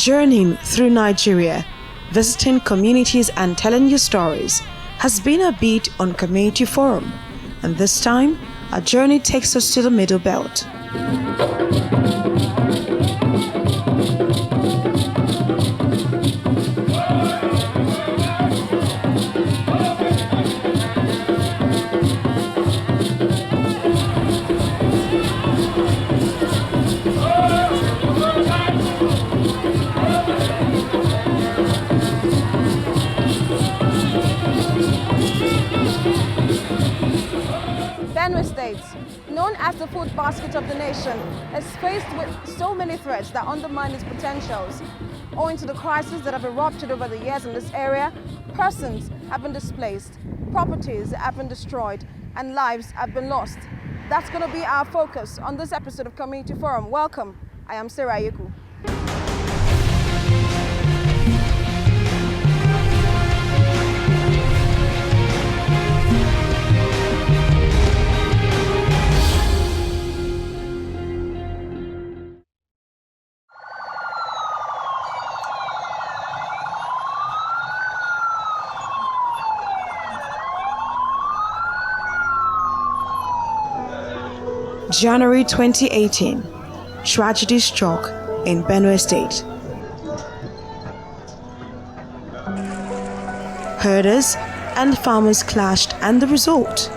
Journeying through Nigeria, visiting communities and telling your stories has been a beat on Community Forum, and this time, our journey takes us to the Middle Belt. Benue State, known as the food basket of the nation, is faced with so many threats that undermine its potentials. Owing to the crises that have erupted over the years in this area, persons have been displaced, properties have been destroyed, and lives have been lost. That's going to be our focus on this episode of Community Forum. Welcome, I am Sarah Yeku. January 2018, tragedy struck in Benue State. Herders and farmers clashed, and the result: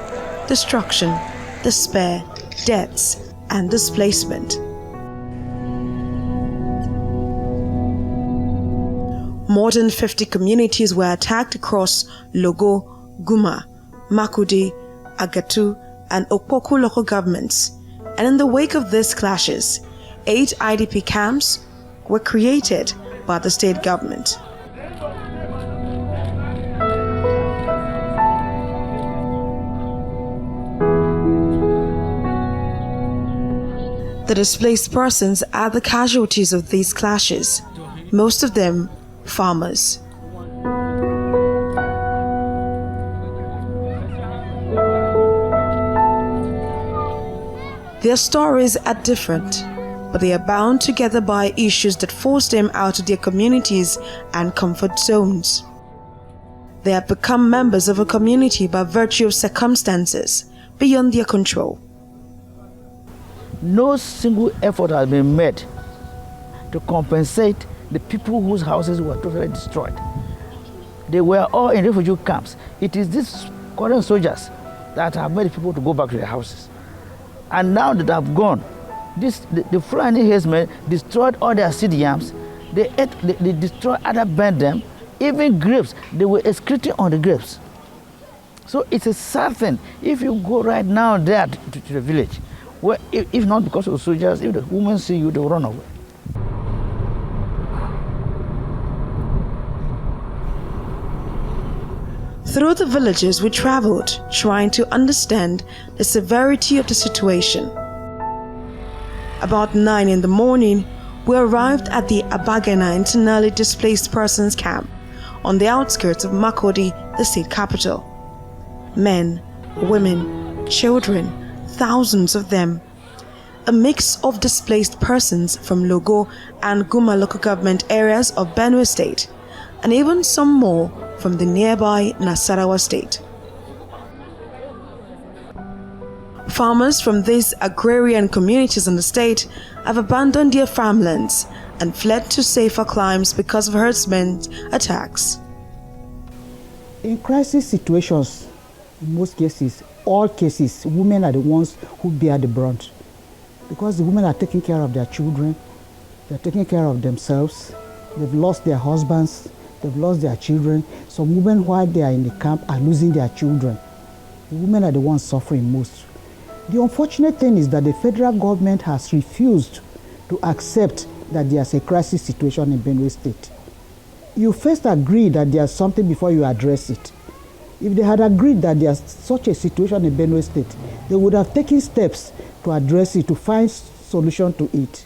destruction, despair, deaths, and displacement. More than 50 communities were attacked across Logo, Guma, Makudi, Agatu, and Okpoku local governments. And in the wake of these clashes, 8 IDP camps were created by the state government. The displaced persons are the casualties of these clashes, most of them farmers. Their stories are different, but they are bound together by issues that force them out of their communities and comfort zones. They have become members of a community by virtue of circumstances beyond their control. No single effort has been made to compensate the people whose houses were totally destroyed. They were all in refugee camps. It is these current soldiers that have made people to go back to their houses. And now that I've gone, the Fulani herdsmen destroyed all their seed yams. They destroyed other burned them, even grapes. They were excreting on the grapes. So it's a sad thing. If you go right now there to the village, where if not because of the soldiers, if the women see you, they will run away. Through the villages we traveled, trying to understand the severity of the situation. About 9 in the morning, we arrived at the Abagana internally displaced persons camp on the outskirts of Makodi, the state capital. Men, women, children, thousands of them. A mix of displaced persons from Logo and Guma local government areas of Benue State, and even some more from the nearby Nasarawa State. Farmers from these agrarian communities in the state have abandoned their farmlands and fled to safer climes because of herdsmen's attacks. In crisis situations, in most cases, all cases, women are the ones who bear the brunt, because the women are taking care of their children, they're taking care of themselves, they've lost their husbands, they've lost their children. Some women, while they are in the camp, are losing their children. The women are the ones suffering most. The unfortunate thing is that the federal government has refused to accept that there's a crisis situation in Benue State. You first agree that there's something before you address it. If they had agreed that there's such a situation in Benue State, they would have taken steps to address it, to find solution to it.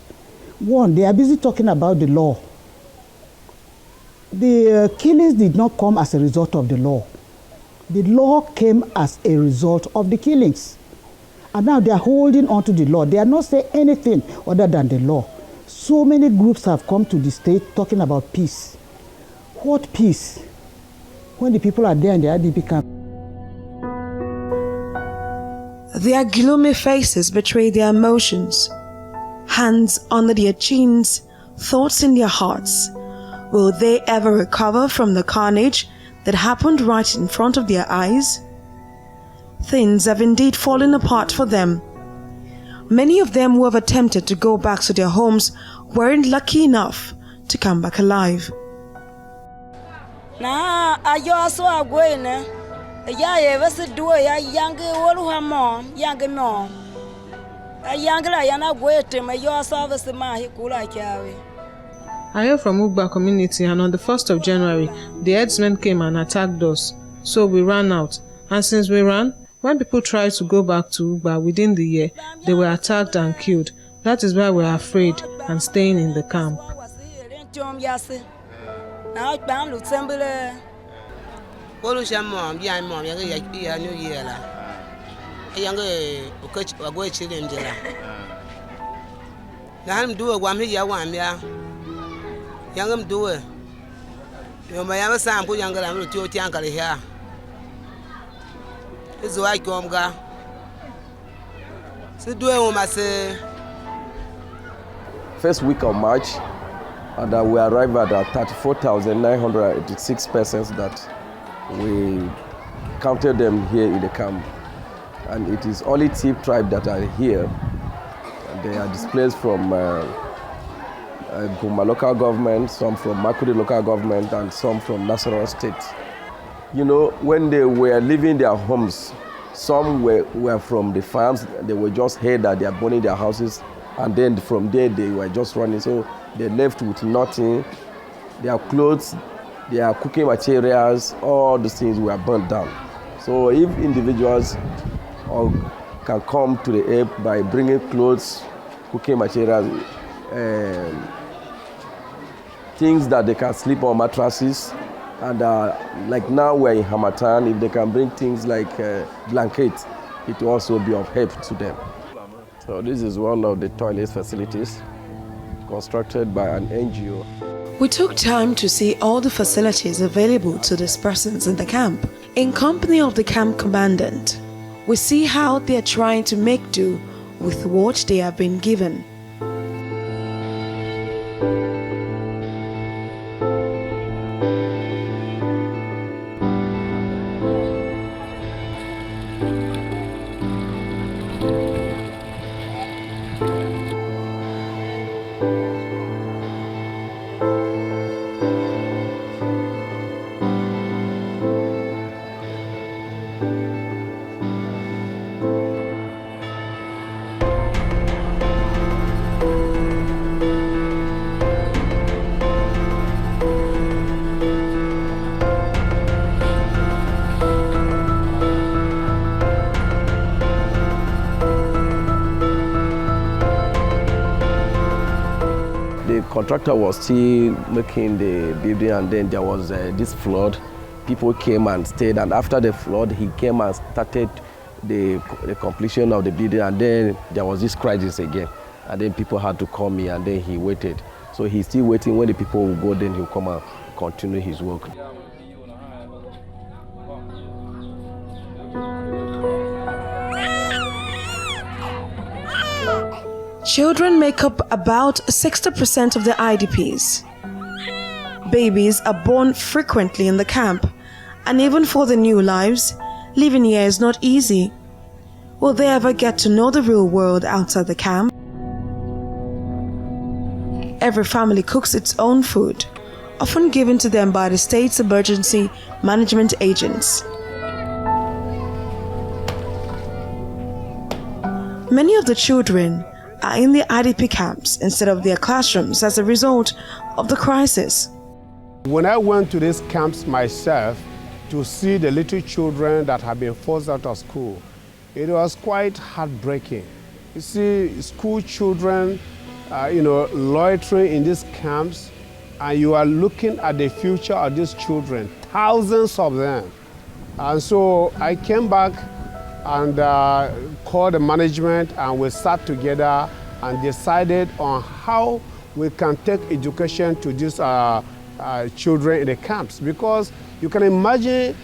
One, they are busy talking about the law. The killings did not come as a result of the law. The law came as a result of the killings. And now they are holding on to the law. They are not saying anything other than the law. So many groups have come to the state talking about peace. What peace? When the people are there in the IDP camp. Their gloomy faces betray their emotions. Hands under their chins, thoughts in their hearts. Will they ever recover from the carnage that happened right in front of their eyes? Things have indeed fallen apart for them. Many of them who have attempted to go back to their homes weren't lucky enough to come back alive. I heard from Ugba community, and on the 1st of January, the herdsmen came and attacked us. So we ran out. And since we ran, when people tried to go back to Ugba within the year, they were attacked and killed. That is why we are afraid and staying in the camp. First week of March, and we arrived at 34,986 persons that we counted them here in the camp. And it is only Tiv tribe that are here. And they are displaced from Guma local government, some from Makudi local government, and some from Nasarawa state. You know, when they were leaving their homes, some were from the farms. They were just heard that they are burning their houses, and then from there they were just running. So they left with nothing. Their clothes, their cooking materials, all these things were burnt down. So if individuals can come to the help by bringing clothes, cooking materials, things that they can sleep on, mattresses, and like now we're in Hamatan, if they can bring things like blankets, it will also be of help to them. So this is one of the toilet facilities constructed by an NGO. We took time to see all the facilities available to these persons in the camp. In company of the camp commandant, we see how they are trying to make do with what they have been given. The contractor was still making the building, and then there was this flood. People came and stayed, and after the flood, he came and started the completion of the building, and then there was this crisis again. And then people had to come in, and then he waited. So he's still waiting. When the people will go, then he'll come and continue his work. Children make up about 60% of the IDPs. Babies are born frequently in the camp, and even for the new lives, living here is not easy. Will they ever get to know the real world outside the camp? Every family cooks its own food, often given to them by the state's emergency management agents. Many of the children are in the IDP camps instead of their classrooms as a result of the crisis. When I went to these camps myself to see the little children that have been forced out of school, it was quite heartbreaking. You see school children, loitering in these camps, and you are looking at the future of these children, thousands of them. And so I came back and called the management, and we sat together and decided on how we can take education to these children in the camps, because you can imagine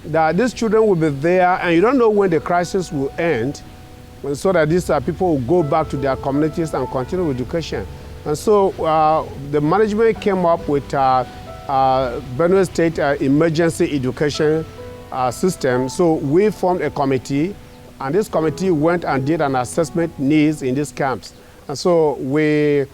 that these children will be there and you don't know when the crisis will end, so that these people will go back to their communities and continue with education. And so the management came up with Benue State Emergency Education System. So we formed a committee, and this committee went and did an assessment needs in these camps. And so we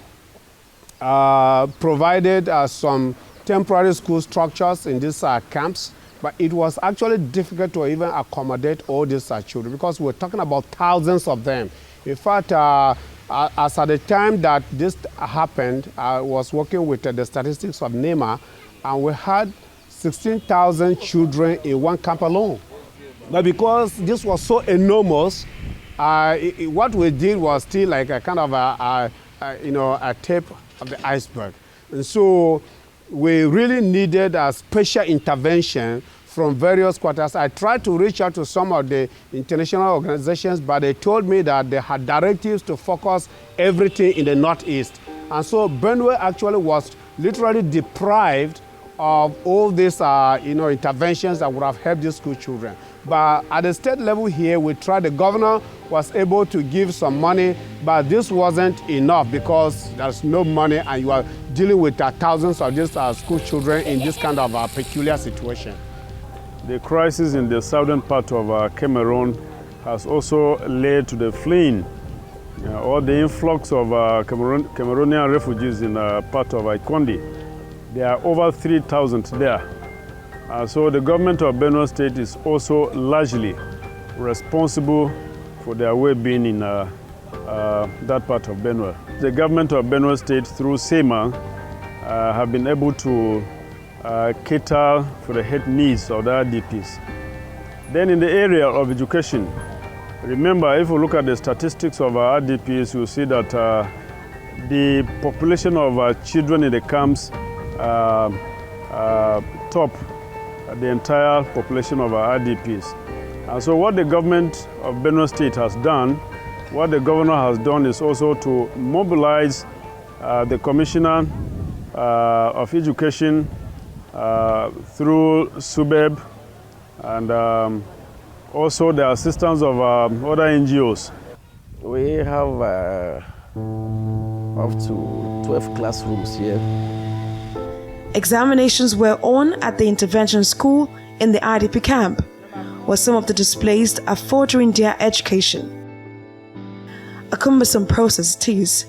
provided some temporary school structures in these camps, but it was actually difficult to even accommodate all these children, because we're talking about thousands of them. In fact, as at the time that this happened, I was working with the statistics of NEMA, and we had 16,000 children in one camp alone. But because this was so enormous, what we did was still like a kind of a tip of the iceberg. And so we really needed a special intervention from various quarters. I tried to reach out to some of the international organizations, but they told me that they had directives to focus everything in the Northeast. And so Benue actually was literally deprived of all these interventions that would have helped these school children. But at the state level here, we tried. The governor was able to give some money, but this wasn't enough because there's no money and you are dealing with thousands of these school children in this kind of peculiar situation. The crisis in the southern part of Cameroon has also led to the fleeing or the influx of Cameroonian refugees in part of Ikondi. There are over 3,000 there. So the government of Benue State is also largely responsible for their well-being in that part of Benue. The government of Benue State, through SEMA, have been able to cater for the health needs of the RDPs. Then in the area of education, remember, if you look at the statistics of our RDPs, you'll see that the population of children in the camps top the entire population of our RDPs. And so what the government of Benue State has done, what the governor has done is also to mobilize the commissioner of education through SUBEB and also the assistance of other NGOs. We have up to 12 classrooms here. Examinations were on at the intervention school in the IDP camp, where some of the displaced are furthering their education. A cumbersome process it is.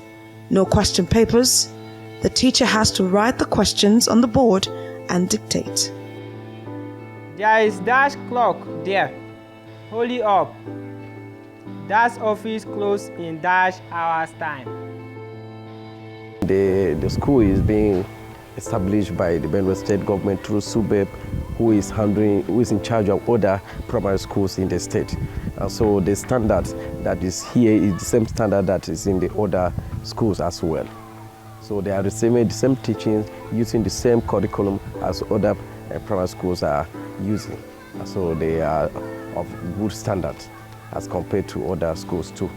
No question papers. The teacher has to write the questions on the board and dictate. There is dash clock there. Hold it up. Dash office closed in dash hours time. The school is being established by the Benue State government through SUBEB, who is in charge of other primary schools in the state. And so the standard that is here is the same standard that is in the other schools as well. So they are receiving the same teachings, using the same curriculum as other primary schools are using. And so they are of good standard as compared to other schools too.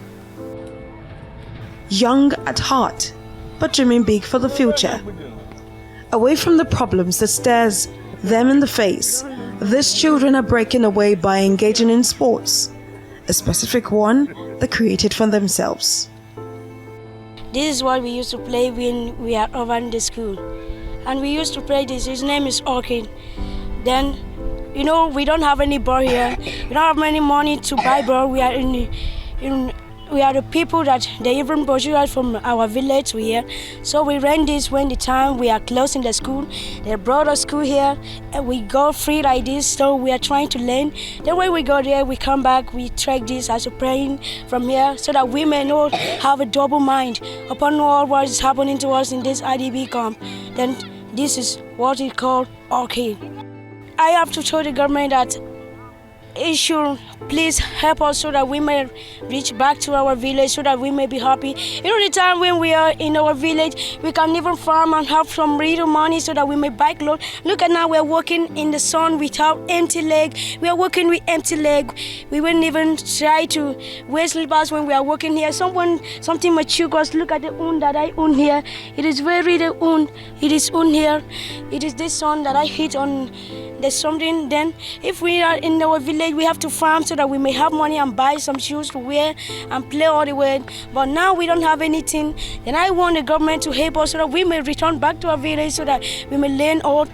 Young at heart, but dreaming big for the future. Away from the problems that stares them in the face, these children are breaking away by engaging in sports, a specific one they created for themselves. This is what we used to play when we are over in the school. And we used to play this. His name is Orchid. Then, we don't have any ball here. We don't have any money to buy ball. We are the people that they even pursue us from our village here. So we ran this when the time we are closing the school. They brought us school here and we go free like this. So we are trying to learn. Then when we go there, we come back, we track this as a praying from here so that we may not have a double mind upon all what is happening to us in this IDP camp. Then this is what is called okay. I have to show the government that it should please help us so that we may reach back to our village, so that we may be happy. The time when we are in our village, we can even farm and have some little money so that we may buy clothes. Look at now, we're walking in the sun without empty leg. We are walking with empty leg. We wouldn't even try to wear slippers when we are walking here. Something mature, because look at the wound that I own here. It is very the wound. It is wound here. It is this sun that I hit on. There's something. Then if we are in our village, we have to farm so that we may have money and buy some shoes to wear and play all the way. But now we don't have anything. Then I want the government to help us so that we may return back to our village, so that we may learn all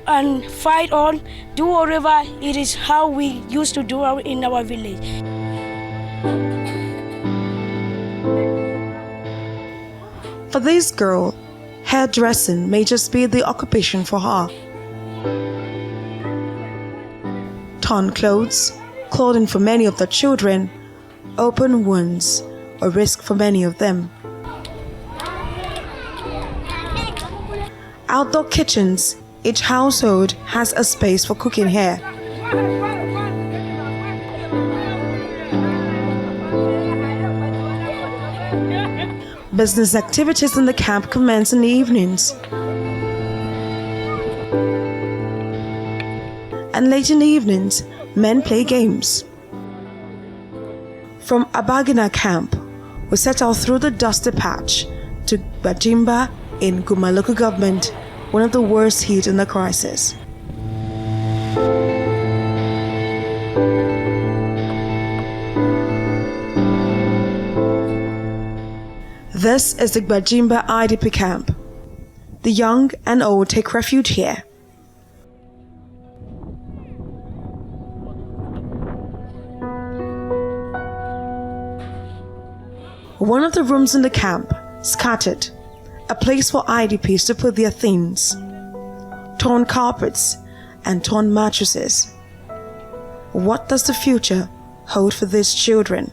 and fight on, do whatever it is how we used to do in our village. For this girl, hairdressing may just be the occupation for her. Torn clothes, clothing for many of the children, open wounds, a risk for many of them. Outdoor kitchens, each household has a space for cooking here. Business activities in the camp commence in the evenings. And late in the evenings, men play games. From Abagina camp, we set out through the dusty patch to Gbajimba in Guma local government, one of the worst hit in the crisis. This is the Gbajimba IDP camp. The young and old take refuge here. One of the rooms in the camp, scattered, a place for IDPs to put their things, torn carpets and torn mattresses. What does the future hold for these children?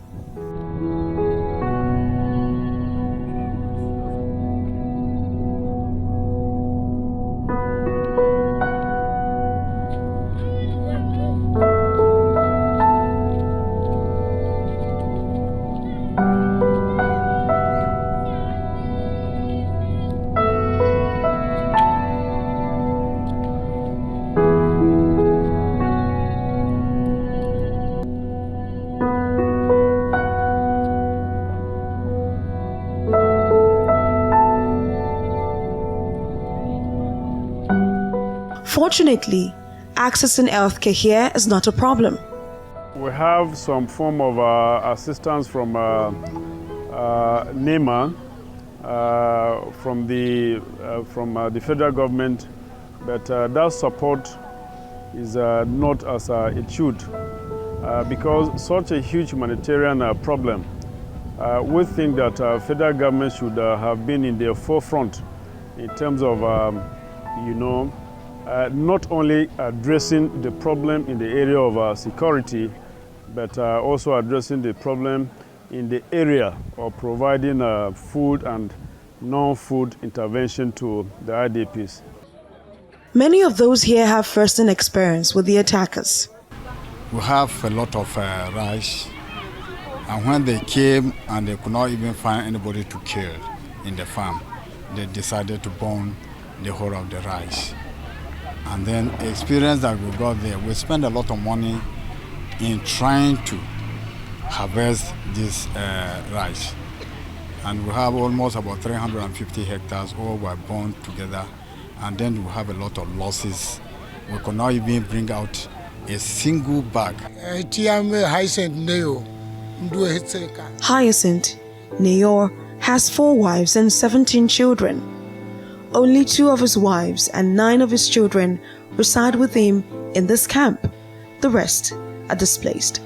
Fortunately, accessing healthcare here is not a problem. We have some form of assistance from NEMA, from the federal government, but that support is not as it should, because such a huge humanitarian problem. We think that federal government should have been in the forefront in terms of, not only addressing the problem in the area of security, but also addressing the problem in the area of providing food and non-food intervention to the IDPs. Many of those here have first-hand experience with the attackers. We have a lot of rice, and when they came and they could not even find anybody to kill in the farm, they decided to burn the whole of the rice. And then the experience that we got there, we spent a lot of money in trying to harvest this rice. And we have almost about 350 hectares, all were burned together. And then we have a lot of losses. We could not even bring out a single bag. Hyacinth Neyor has 4 wives and 17 children. Only 2 of his wives and 9 of his children reside with him in this camp. The rest are displaced.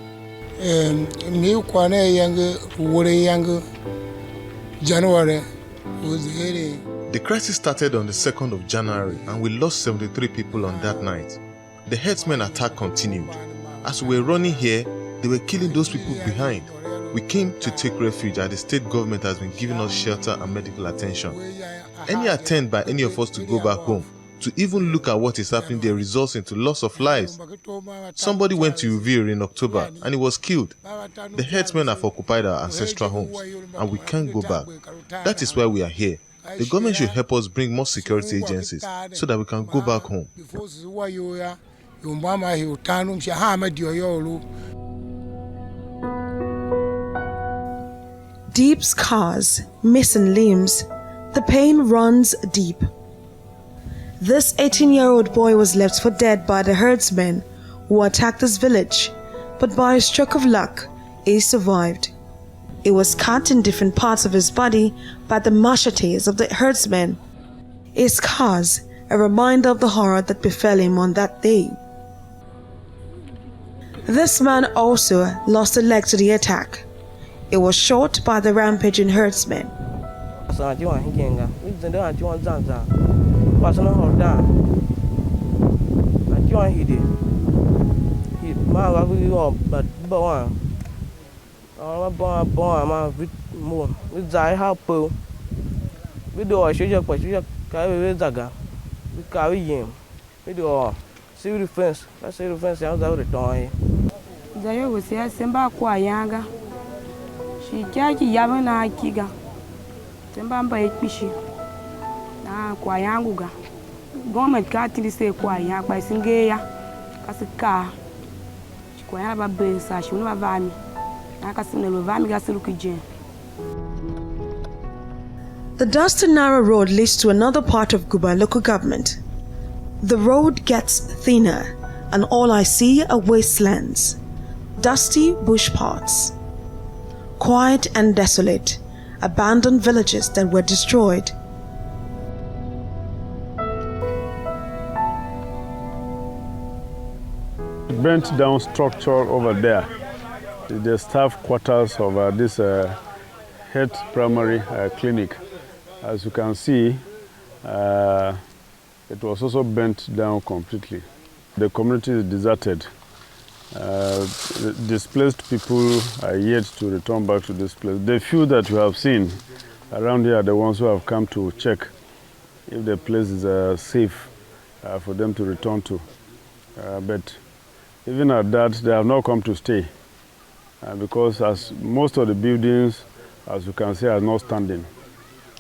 The crisis started on the 2nd of January and we lost 73 people on that night. The herdsmen attack continued. As we were running here, they were killing those people behind. We came to take refuge as the state government has been giving us shelter and medical attention. Any attempt by any of us to go back home To even look at what is happening there results into loss of lives. Somebody went to Uvira in October and he was killed. The herdsmen have occupied our ancestral homes and we can't go back. That is why we are here. The government should help us bring more security agencies so that we can go back home. Deep scars, missing limbs, the pain runs deep. This 18-year-old boy was left for dead by the herdsmen who attacked this village, but by a stroke of luck, he survived. He was cut in different parts of his body by the machetes of the herdsmen. His scars, a reminder of the horror that befell him on that day. This man also lost a leg to the attack. It was shot by the rampaging herdsmen. She judged Yavana Kiga. Tembamba Epishi. Quayanguga. Government carting say Quayang by Singaya. As a car. Quayaba Besa, she will never vami. Nakasino Vamiga Silukijin. The dusty narrow road leads to another part of Guba local government. The road gets thinner, and all I see are wastelands, dusty bush parts. Quiet and desolate, abandoned villages that were destroyed. Burnt down structure over there, the staff quarters of this health primary clinic. As you can see, it was also burnt down completely. The community is deserted. Displaced people are yet to return back to this place. The few that you have seen around here are the ones who have come to check if the place is safe for them to return to. But even at that, they have not come to stay because as most of the buildings, as you can see, are not standing.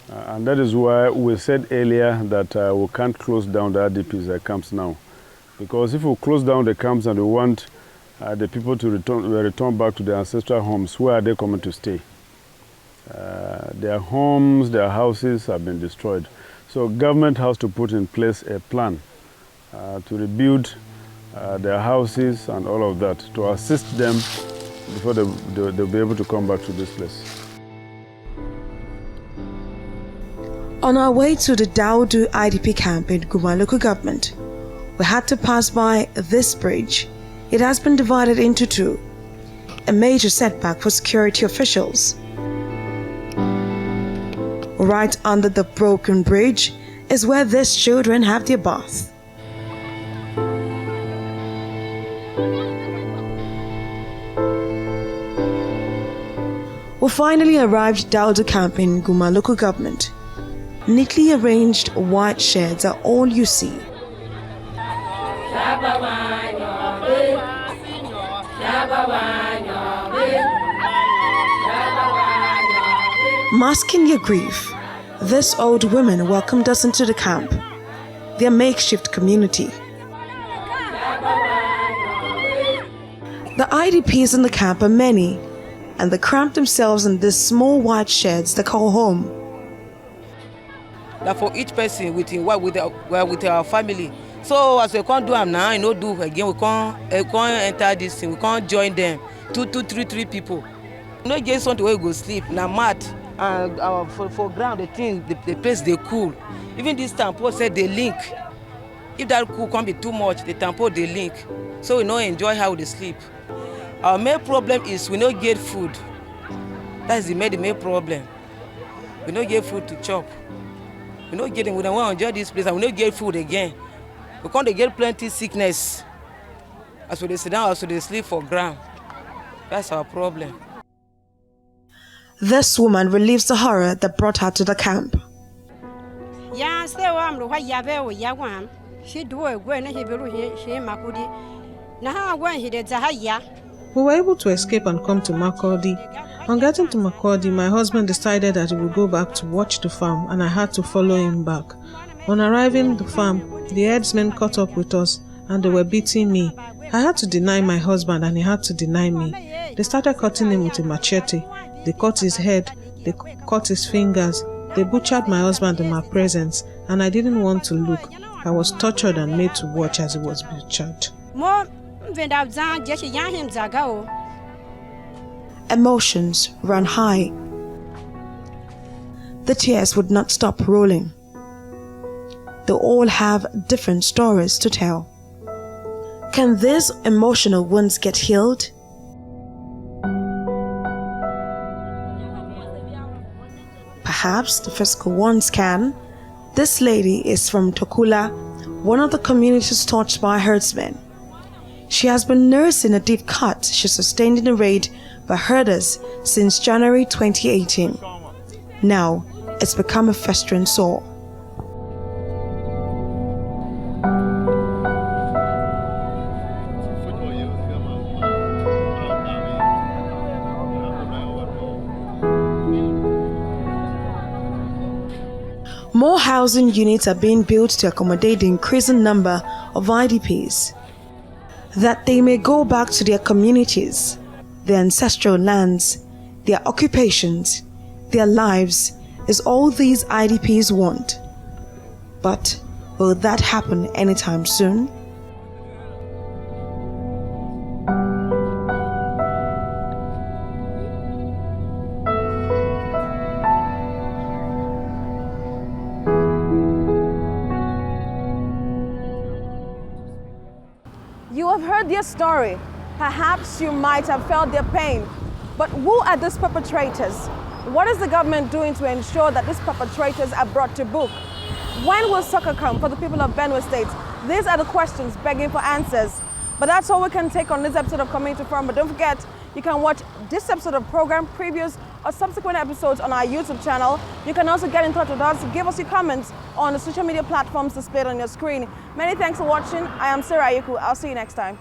And that is why we said earlier that we can't close down the IDPs camps now. Because if we close down the camps and we want the people to return back to their ancestral homes, where are they coming to stay? Their homes, their houses have been destroyed. So government has to put in place a plan to rebuild their houses and all of that, to assist them before they'll be able to come back to this place. On our way to the Daudu IDP camp in Guma local government, we had to pass by this bridge. It has been divided into two, a major setback for security officials. Right under the broken bridge is where these children have their bath. We finally arrived at Daudu camp in Guma local government. Neatly arranged white sheds are all you see. Masking your grief, these old women welcomed us into the camp, their makeshift community. The IDPs in the camp are many, and they cramp themselves in these small white sheds they call home. That for each person with our family. So as we can't do them now, you know, do again, we can't enter this thing, we can't join them. Three people. You know, just want to go sleep. Now mat and for ground the place they cool. Even this tampo said they link. If that cool can't be too much, the tampo they link. So we don't enjoy how they sleep. Our main problem is we don't get food. That's the main problem. We don't get food to chop. We don't get it. We don't want to enjoy this place and we don't get food again. We can't get plenty sickness. As we sit down, as we sleep for ground. That's our problem. This woman relieves the horror that brought her to the camp. Ya se wa mro wa ya be wo ya wa. She do e gwe na he be ru she Makudi. Na ha wa he de za ha ya. We were able to escape and come to Makurdi. On getting to Makurdi, my husband decided that he would go back to watch the farm, and I had to follow him back. On arriving at the farm, the herdsmen caught up with us and they were beating me. I had to deny my husband and he had to deny me. They started cutting him with a machete. They cut his head, they cut his fingers. They butchered my husband in my presence, and I didn't want to look. I was tortured and made to watch as he was butchered. Emotions ran high. The tears would not stop rolling. They all have different stories to tell. Can these emotional wounds get healed? Perhaps the physical ones can. This lady is from Tokula, one of the communities touched by herdsmen. She has been nursing a deep cut she sustained in a raid by herders since January 2018. Now, it's become a festering sore. More housing units are being built to accommodate the increasing number of IDPs, that they may go back to their communities, their ancestral lands, their occupations, their lives, is all these IDPs want. But will that happen anytime soon? You have heard their story. Perhaps you might have felt their pain. But who are these perpetrators? What is the government doing to ensure that these perpetrators are brought to book? When will succor come for the people of Benue State? These are the questions begging for answers. But that's all we can take on this episode of Community Forum. But don't forget, you can watch this episode of program, previews, or subsequent episodes on our YouTube channel. You can also get in touch with us, give us your comments on the social media platforms displayed on your screen. Many thanks for watching. I am Sarah Ayuku. I'll see you next time.